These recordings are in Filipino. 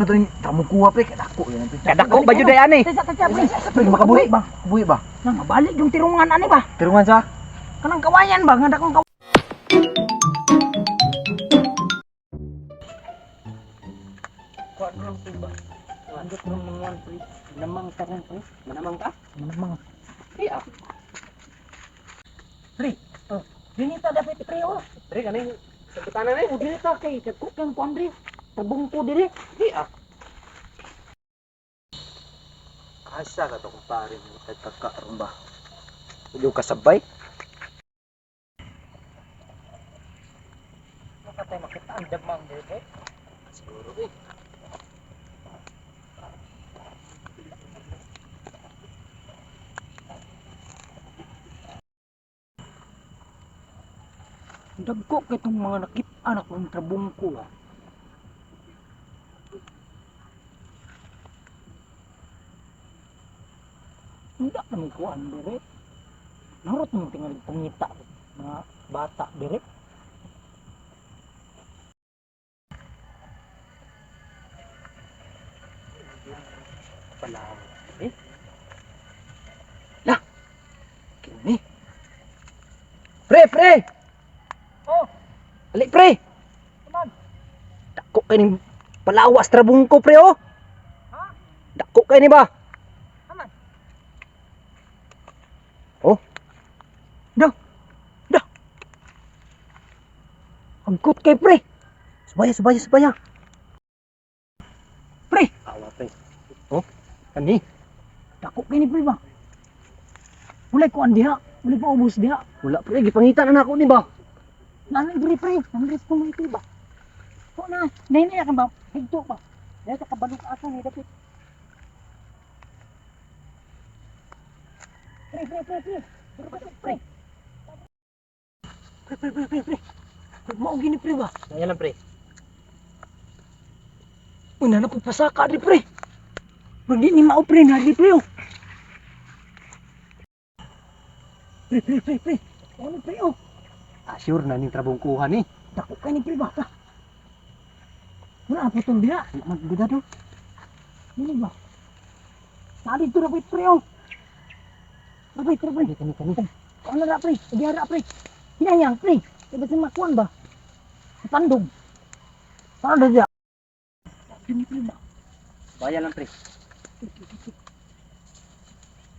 Ito yung kamu kuha pre, kadako yan. Kadako ba jud ani? Pre, makabuhi ba? Buhi ba? Nang mabalik yung tirungan ani ba? Tirungan sa? Kanang kawayan ba nga dakong Kuadrong pre ba? Andot nung mga pre. Manamang ka rin pre. Manamang ka? Manamang. Iya. Pre. Oh, dinita dapat pre oh. Pre kanang sa butanan ay dinita kay kadkok kang kuan pre. Tabong ko dire. Iya. Asa ka to kumpare, nagkakaroon ba? Yung kasabay? Makatay makita ang damang dire. Siguro eh. Dagko kay itong mga anak ng trabong ko ah. Hindi kami kuhan dire. Narot nang tinggal pangita mga bata dire. Palaw. Eh? Lah. Kini. Pre! Oh, Ali pre! teman. Dako kayo ni palawas trabong ko pre oh! Ha? Dako kayo ni ba? Aman. Oh? Dah. Angkot kay pre! Subaya! Pre, Awa pre. Oh? Kani? dako kini pre ba? Mulai kuan diha, mulai pa ubos diha. Wala pre, gipangitan na ako ni ba? Nang pre, nang ko mo ito ba? So na, nini akan ba? Higto ba? Dahil sa kabalok asa ni dapit. Pre. Pre. Mau gini pre ba? Kaya lang pre. Una na pagpasaka di pre. Hindi ni mau pre na di pre oh. Pre. Ano pre oh? Sure na ning trabong kuha ni. Dako kay ni pre ba? Wala po tong diha. Magbida do. Ini ba? Tadi tu rapit pre oh. Rapit. Kani. Ano na pre? Diara pre. Hinayang pre. Iba sa makuan ba? Tandong. Ano dia? Ini pre ba? Baya lang pre.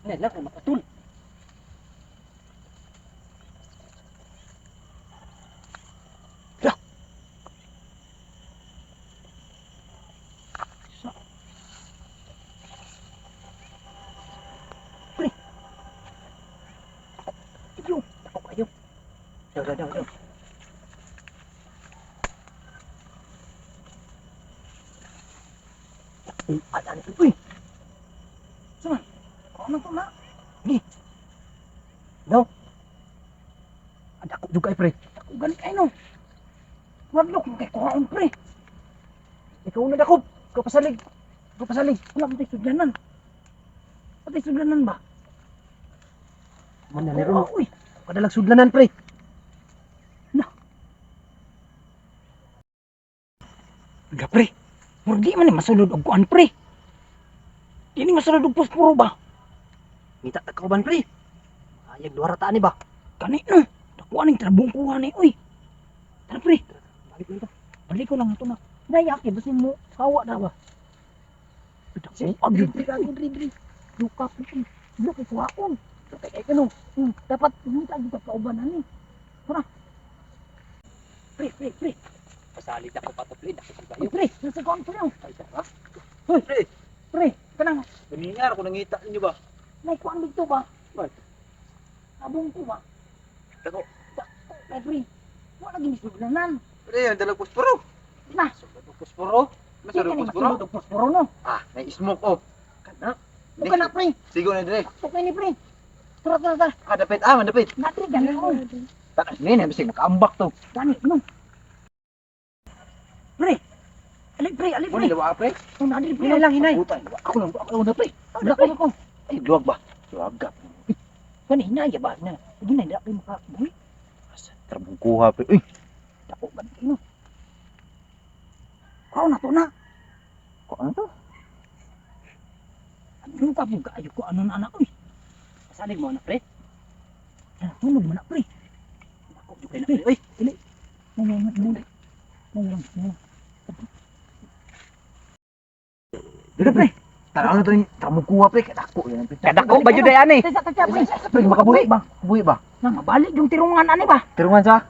Ini lang kung makatul. Ayo. Daw. Ada ni pre. Sama. Ano to na? No. Ada ako juga pre. Ako gani kay no. Wadlok kay kuhaon pre. Ikaw na dako. Ikaw pasalig. Wala mo tayo sudlanan. Patay sudlanan ba? Man na meron. Uy. Kadalag sudlanan pre. Udah pre. Murdi man ni masulod og kuan pre. Ini masulod og puspuro ba? Mita ta kauban pre. Ayag duha rata ni ba? Kani no. Dakuan ning trabong kuha ni uy. Tara pre. Balik ko lang. Balik ko lang ito na. Nayak eh basi mo kawa na ba? Si Abdi dri. Luka pre. Luka kay kuhaon. Kay kano. Dapat minta kita kauban ani. Tara. Pre. Pasalig ako patupli. Pre, nasa kuan pre. Ha? Hoy, Pre. pre, kanang Kaningar ko nangita ninyo ba? may kuan dito ba? What? Abong ko ba? Dako. Ay pre. Wala gini sudlanan. Pre, ang dalag pusporo. Na. Sulod og pusporo. Masulod Kani pusporo. masulod og puspuro no. Ah, may smoke oh. Kana. Bukan na pre. Sigo na dire. Tukay ni pre. Tara. Ah, dapit. Ah, dapit. Natri gani mo. Takas ni na bisig nakaambak to. Gani no. Pre. Ali Mo pre. ni lawa pre. Oh, nadri pre. Hinay lang, hinay. Ako na pre. Ako. Ay, duwag ba? Duwag ka. Kani hinay ba na. Hinay na pre maka. Uy, Trabong kuha pre. Uy, dako gani no. Kau na to na. Kok ano to? Ano ka buka ayo ko ano anak ko. Salig mo anak pre. Tunog mo na pre. Ako juga na pre. Oy, dili. Dili pre. Tara ano to ni tamo kuha pre kadako yan pre. Kadako ba jud ani? Teka pre. Pre makabuhi ba? Buhi ba? Nang mabalik yung tirungan ani ba? Tirungan sa.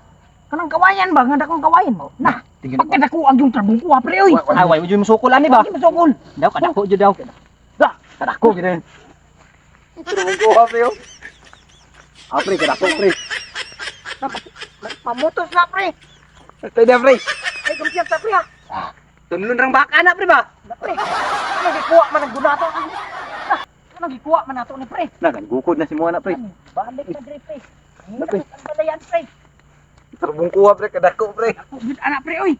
Kanang kawayan ba? Nga dakong kawayan mo. Nah, Tingin pagkadako ang yung trabong kuha pre oy. Ah, way mo jud musukol ani ba? Hindi masukol. Daw kadako jud daw. Kadako gid. Tirungan kuha pre. Ah pre kadako pre. Pamutos na pre. Tay na pre. Ay kumpiyan sa pre ha. Tunlon rang baka na pre ba? Pre. Ano gikuha man ang gunato ang. Ano gikuha man nato ni pre. Nagan gukod na si mo na pre. Balik ka dre pre. Pre. Ang balayan pre. Tirungan kuha pre kadako pre. Ako gid anak pre oy.